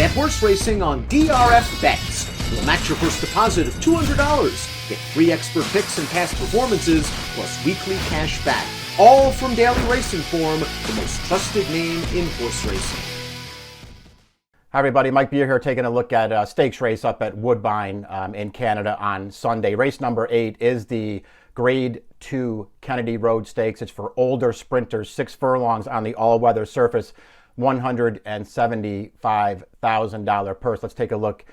Bet horse racing on DRF Bets. We'll match your first deposit of $200. Get free expert picks and past performances, plus weekly cash back. All from Daily Racing Form, the most trusted name in horse racing. Hi everybody, Mike Beer here taking a look at a stakes race up at Woodbine in Canada on Sunday. Race number 8 is the Grade 2 Kennedy Road Stakes. It's for older sprinters, 6 furlongs on the all-weather surface, $175,000 purse. Let's take a look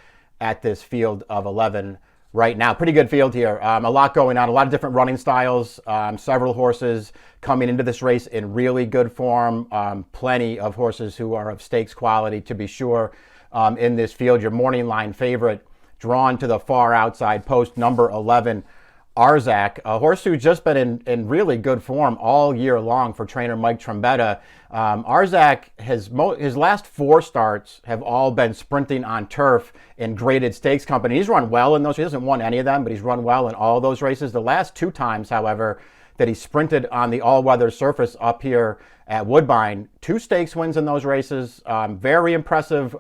at this field of 11 right now. Pretty good field here. A lot going on, a lot of different running styles, several horses coming into this race in really good form, plenty of horses who are of stakes quality to be sure in this field. Your morning line favorite drawn to the far outside post, number 11, Arzak, a horse who's just been in really good form all year long for trainer Mike Trombetta. Arzak, his last 4 starts have all been sprinting on turf in graded stakes company. He's run well in those. He hasn't won any of them, but he's run well in all those races. The last 2 times, however, that he sprinted on the all-weather surface up here at Woodbine, 2 stakes wins in those races. Very impressive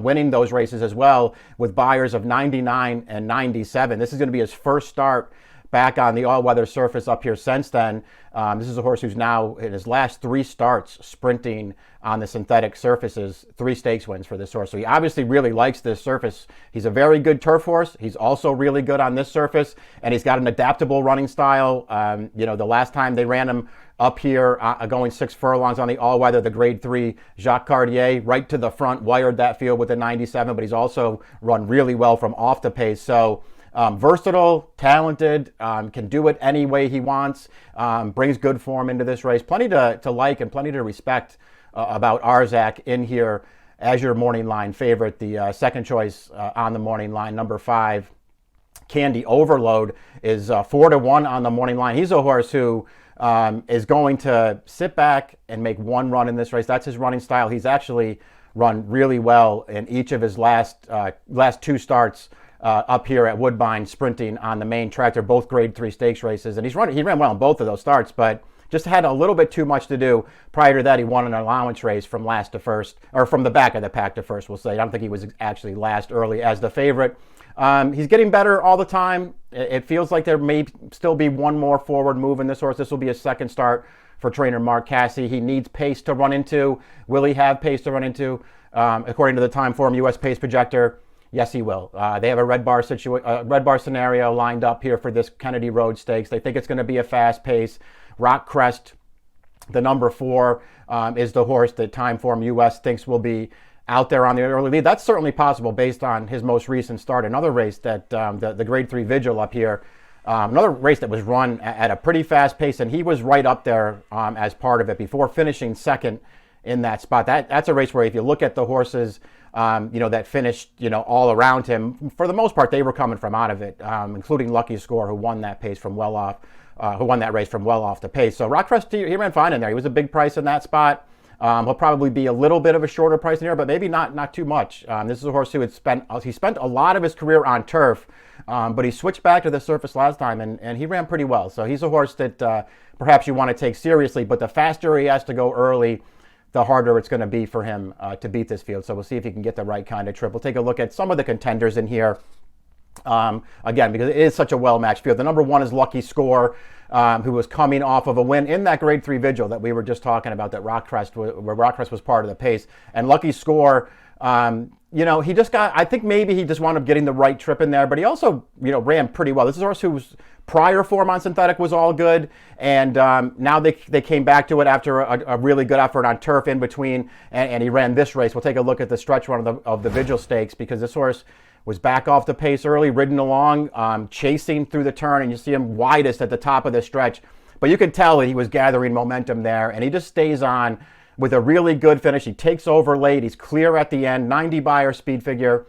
winning those races as well, with buyers of 99 and 97. This is going to be his first start back on the all-weather surface up here since then. This is a horse who's now in his last 3 starts sprinting on the synthetic surfaces, 3 stakes wins for this horse. So he obviously really likes this surface. He's a very good turf horse. He's also really good on this surface, and he's got an adaptable running style. The last time they ran him up here going 6 furlongs on the all-weather, the Grade 3 Jacques Cartier, right to the front, wired that field with a 97, but he's also run really well from off the pace. So versatile, talented, can do it any way he wants, brings good form into this race. Plenty to like and plenty to respect about Arzak in here as your morning line favorite. The second choice on the morning line, number 5, Candy Overload, is 4-1 on the morning line. He's a horse who is going to sit back and make one run in this race. That's his running style. He's actually run really well in each of his last 2 starts up here at Woodbine, sprinting on the main track. They're both Grade 3 stakes races, and he ran well in both of those starts, but just had a little bit too much to do. Prior to that, he won an allowance race from last to first, or from the back of the pack to first, we'll say. I don't think he was actually last early as the favorite. He's getting better all the time. It feels like there may still be one more forward move in this horse. This will be his second start for trainer Mark Casse. He needs pace to run into. Will he have pace to run into? According to the Timeform US Pace Projector, yes, he will. They have a red bar scenario lined up here for this Kennedy Road Stakes. They think it's going to be a fast pace. Rock Crest, the number 4, is the horse that Timeform US thinks will be out there on the early lead. That's certainly possible based on his most recent start. Another race that the Grade 3 Vigil up here, another race that was run at a pretty fast pace, and he was right up there as part of it before finishing second in that spot. That's a race where if you look at the horses that finished all around him, for the most part they were coming from out of it, including Lucky Score, who won that race from well off the pace. So Rockcrest, he ran fine in there. He was a big price in that spot. He'll probably be a little bit of a shorter price in here, but maybe not too much. This is a horse who spent a lot of his career on turf, but he switched back to the surface last time, and he ran pretty well. So he's a horse that perhaps you want to take seriously, but the faster he has to go early, the harder it's going to be for him to beat this field. So we'll see if he can get the right kind of trip. We'll take a look at some of the contenders in here. Again, because it is such a well-matched field. The number 1 is Lucky Score, who was coming off of a win in that Grade 3 Vigil that we were just talking about, that where Rockcrest was part of the pace. And Lucky Score, he just I think maybe he just wound up getting the right trip in there, but he also, ran pretty well. This is a horse whose prior form on synthetic was all good, and now they came back to it after a really good effort on turf in between, and he ran this race. We'll take a look at the stretch run of the Vigil Stakes, because this horse was back off the pace early, ridden along, chasing through the turn, and you see him widest at the top of the stretch. But you could tell that he was gathering momentum there, and he just stays on with a really good finish. He takes over late. He's clear at the end, 90 buyer speed figure.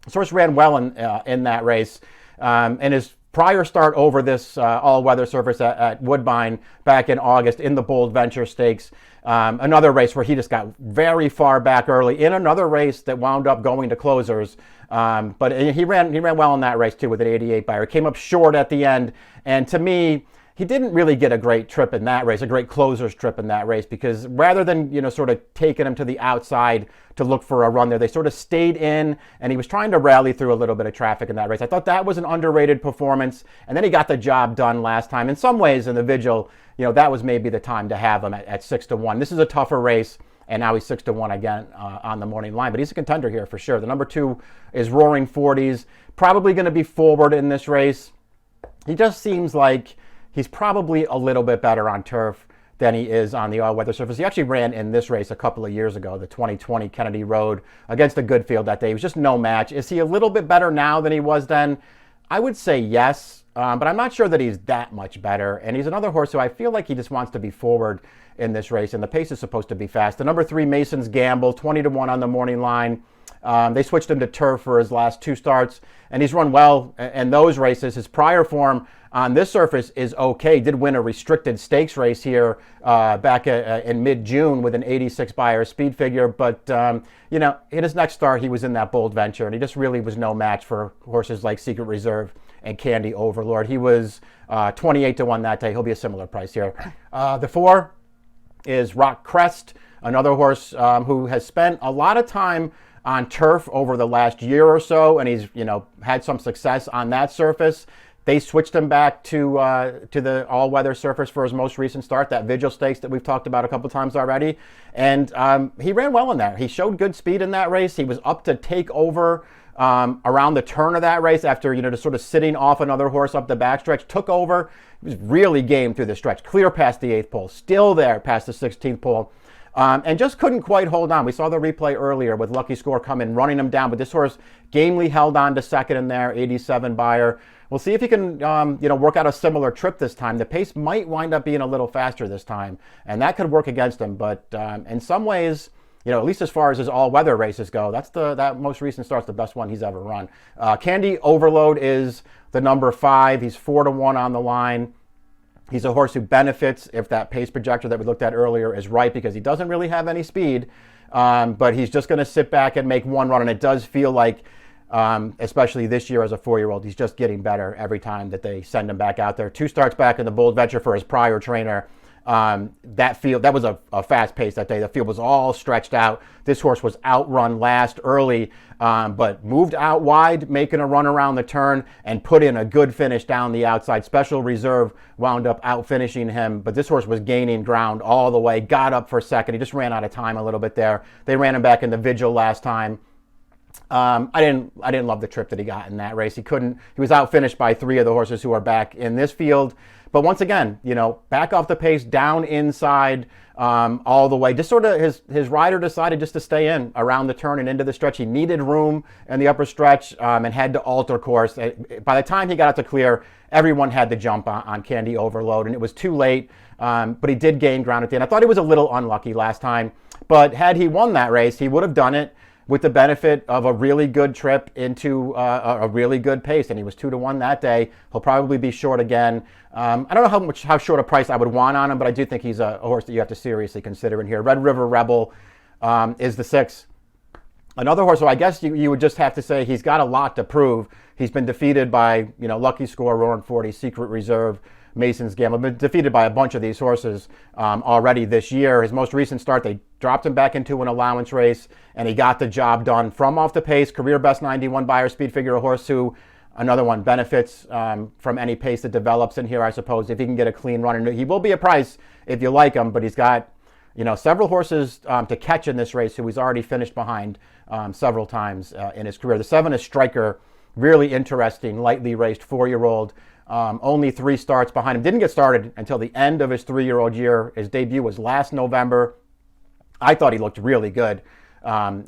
This horse ran well in that race. And his prior start over this all-weather surface at Woodbine back in August in the Bold Venture Stakes. Another race where he just got very far back early in another race that wound up going to closers. But he ran well in that race too with an 88 buyer. Came up short at the end, and to me, he didn't really get a great trip in that race, a great closer's trip in that race, because rather than, sort of taking him to the outside to look for a run there, they sort of stayed in, and he was trying to rally through a little bit of traffic in that race. I thought that was an underrated performance, and then he got the job done last time. In some ways, in the Vigil, that was maybe the time to have him at 6-1. This is a tougher race, and now he's 6-1 again on the morning line, but he's a contender here for sure. The number 2 is Roaring 40s, probably going to be forward in this race. He just seems like he's probably a little bit better on turf than he is on the all-weather surface. He actually ran in this race a couple of years ago, the 2020 Kennedy Road, against a good field that day. He was just no match. Is he a little bit better now than he was then? I would say yes, but I'm not sure that he's that much better. And he's another horse who I feel like he just wants to be forward in this race, and the pace is supposed to be fast. The number 3, Mason's Gamble, 20-1 on the morning line. They switched him to turf for his last 2 starts, and he's run well in those races. His prior form on this surface is okay. Did win a restricted stakes race here back in mid-June with an 86 Beyer speed figure, but in his next start he was in that Bold Venture, and he just really was no match for horses like Secret Reserve and Candy Overlord. He was 28-1 that day. He'll be a similar price here. The 4 is Rock Crest, another horse who has spent a lot of time on turf over the last year or so, and he's had some success on that surface. They switched him back to the all-weather surface for his most recent start, that Vigil Stakes that we've talked about a couple times already, and he ran well in there. He showed good speed in that race. He was up to take over around the turn of that race after just sort of sitting off another horse up the backstretch. Took over. He was really game through the stretch, clear past the 8th pole, still there past the 16th pole. And just couldn't quite hold on. We saw the replay earlier with Lucky Score coming, running him down, but this horse gamely held on to second in there, 87 Beyer. We'll see if he can, work out a similar trip this time. The pace might wind up being a little faster this time, and that could work against him. But in some ways, at least as far as his all-weather races go, that most recent start's the best one he's ever run. Candy Overload is the number 5. He's 4-1 on the line. He's a horse who benefits if that pace projector that we looked at earlier is right, because he doesn't really have any speed, but he's just going to sit back and make one run, and it does feel like, especially this year as a 4-year-old, he's just getting better every time that they send him back out there. 2 starts back in the Bold Venture for his prior trainer. That was a fast pace that day. The field was all stretched out. This horse was outrun last early, but moved out wide, making a run around the turn, and put in a good finish down the outside. Special Reserve wound up out finishing him, but this horse was gaining ground all the way, got up for second. He just ran out of time a little bit there. They ran him back in the Vigil last time. I didn't love the trip that he got in that race. He was out finished by 3 of the horses who are back in this field. But once again, back off the pace, down inside, all the way. Just sort of his rider decided just to stay in around the turn and into the stretch. He needed room in the upper stretch and had to alter course. By the time he got out to clear, everyone had to jump on Candy Overload, and it was too late. But he did gain ground at the end. I thought he was a little unlucky last time, but had he won that race, he would have done it with the benefit of a really good trip into a really good pace, and he was 2-1 that day. He'll probably be short again. I don't know how short a price I would want on him, but I do think he's a horse that you have to seriously consider in here. Red River Rebel is the 6. Another horse, so I guess you would just have to say he's got a lot to prove. He's been defeated by Lucky Score, Roaring 40, Secret Reserve, Mason's Gamble. Been defeated by a bunch of these horses already this year. His most recent start, they dropped him back into an allowance race, and he got the job done from off the pace. Career best 91 Beyer speed figure, a horse who, another one, benefits from any pace that develops in here, I suppose, if he can get a clean run. And he will be a price if you like him, but he's got several horses to catch in this race who he's already finished behind several times in his career. The 7 is Striker, really interesting, lightly raced 4-year-old. Only 3 starts behind him. Didn't get started until the end of his 3-year-old year. His debut was last November. I thought he looked really good,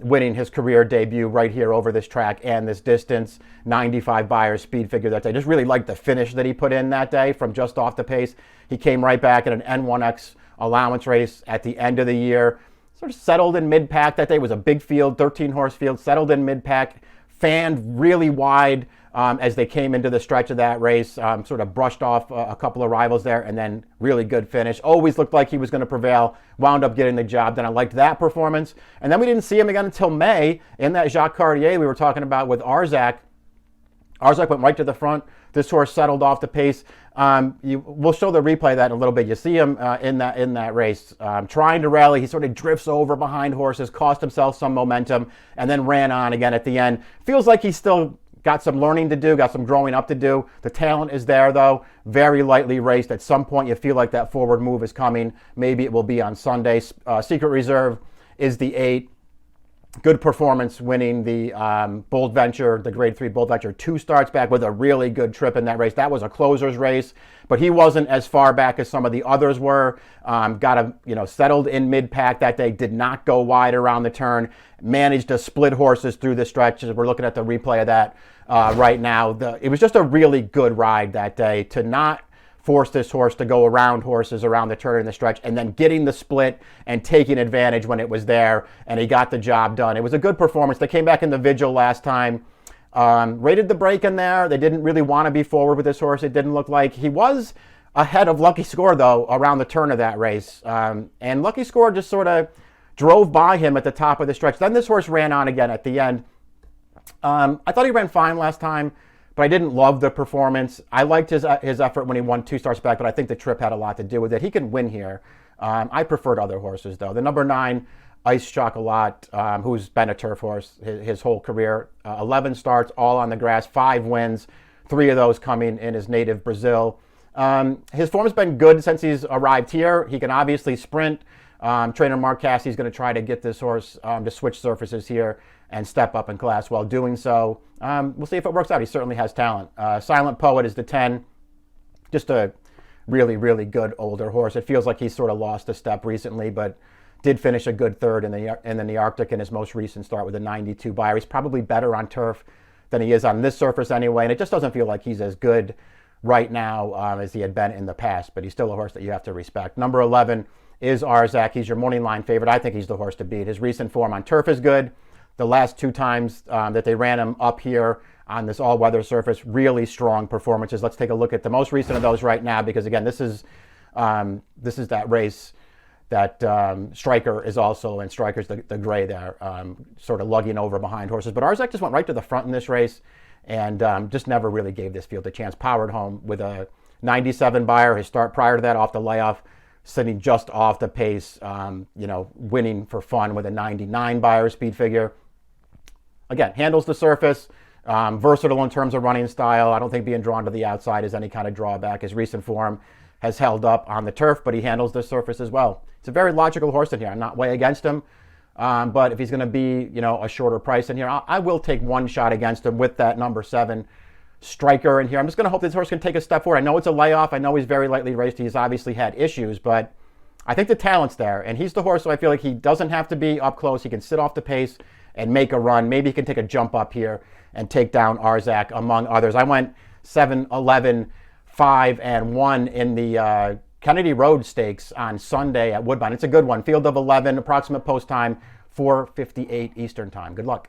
winning his career debut right here over this track and this distance. 95 Beyer speed figure that day. Just really liked the finish that he put in that day from just off the pace. He came right back in an N1X allowance race at the end of the year. Sort of settled in mid-pack that day. It was a big field, 13-horse field. Settled in mid-pack, fanned really wide as they came into the stretch of that race, sort of brushed off a couple of rivals there, and then really good finish. Always looked like he was going to prevail, wound up getting the job done. I liked that performance. And then we didn't see him again until May in that Jacques Cartier we were talking about with Arzak. Arzak went right to the front. This horse settled off the pace. We'll show the replay of that in a little bit. You see him in that race trying to rally. He sort of drifts over behind horses, cost himself some momentum, and then ran on again at the end. Feels like he's still got some learning to do, got some growing up to do. The talent is there, though. Very lightly raced. At some point, you feel like that forward move is coming. Maybe it will be on Sunday. Secret Reserve is the 8. Good performance winning the Bold Venture, the Grade 3 Bold Venture 2 starts back with a really good trip in that race. That was a closer's race, but he wasn't as far back as some of the others were. Settled in mid-pack that day, did not go wide around the turn, managed to split horses through the stretch. We're looking at the replay of that right now. It was just a really good ride that day to not force this horse to go around horses around the turn in the stretch, and then getting the split and taking advantage when it was there, and he got the job done. It was a good performance. They came back in the Vigil last time, rated the break in there. They didn't really want to be forward with this horse. It didn't look like. He was ahead of Lucky Score, though, around the turn of that race, and Lucky Score just sort of drove by him at the top of the stretch. Then this horse ran on again at the end. I thought he ran fine last time, but I didn't love the performance. I liked his effort when he won 2 starts back, but I think the trip had a lot to do with it. He can win here. I preferred other horses, though. The number 9, Ice Chocolat, who's been a turf horse his whole career. 11 starts, all on the grass, 5 wins, 3 of those coming in his native Brazil. His form's been good since he's arrived here. He can obviously sprint. Trainer Mark Cassie's going to try to get this horse to switch surfaces here and step up in class while doing so. We'll see if it works out. He certainly has talent. Silent Poet is the 10. Just a really, really good older horse. It feels like he's sort of lost a step recently, but did finish a good third in the Arctic in his most recent start with a 92 Beyer. He's probably better on turf than he is on this surface anyway, and it just doesn't feel like he's as good right now as he had been in the past, but he's still a horse that you have to respect. Number 11 is Arzak. He's your morning line favorite. I think he's the horse to beat. His recent form on turf is good. The last 2 times that they ran him up here on this all-weather surface, really strong performances. Let's take a look at the most recent of those right now, because again, this is that race that Striker is also, and Striker's the gray there, sort of lugging over behind horses. But Arzak just went right to the front in this race and just never really gave this field a chance. Powered home with a 97 Beyer. His start prior to that off the layoff, sitting just off the pace, winning for fun with a 99 Beyer speed figure. Again, handles the surface, versatile in terms of running style. I don't think being drawn to the outside is any kind of drawback. His recent form has held up on the turf, but he handles the surface as well. It's a very logical horse in here. I'm not way against him, but if he's going to be, a shorter price in here, I will take one shot against him with that number 7 Striker in here. I'm just going to hope this horse can take a step forward. I know it's a layoff. I know he's very lightly raced. He's obviously had issues, but I think the talent's there, and he's the horse, so I feel like he doesn't have to be up close. He can sit off the pace and make a run. Maybe he can take a jump up here and take down Arzak, among others. I went 7, 11, 5, and 1 in the Kennedy Road Stakes on Sunday at Woodbine. It's a good one. Field of 11, approximate post time, 4:58 Eastern time. Good luck.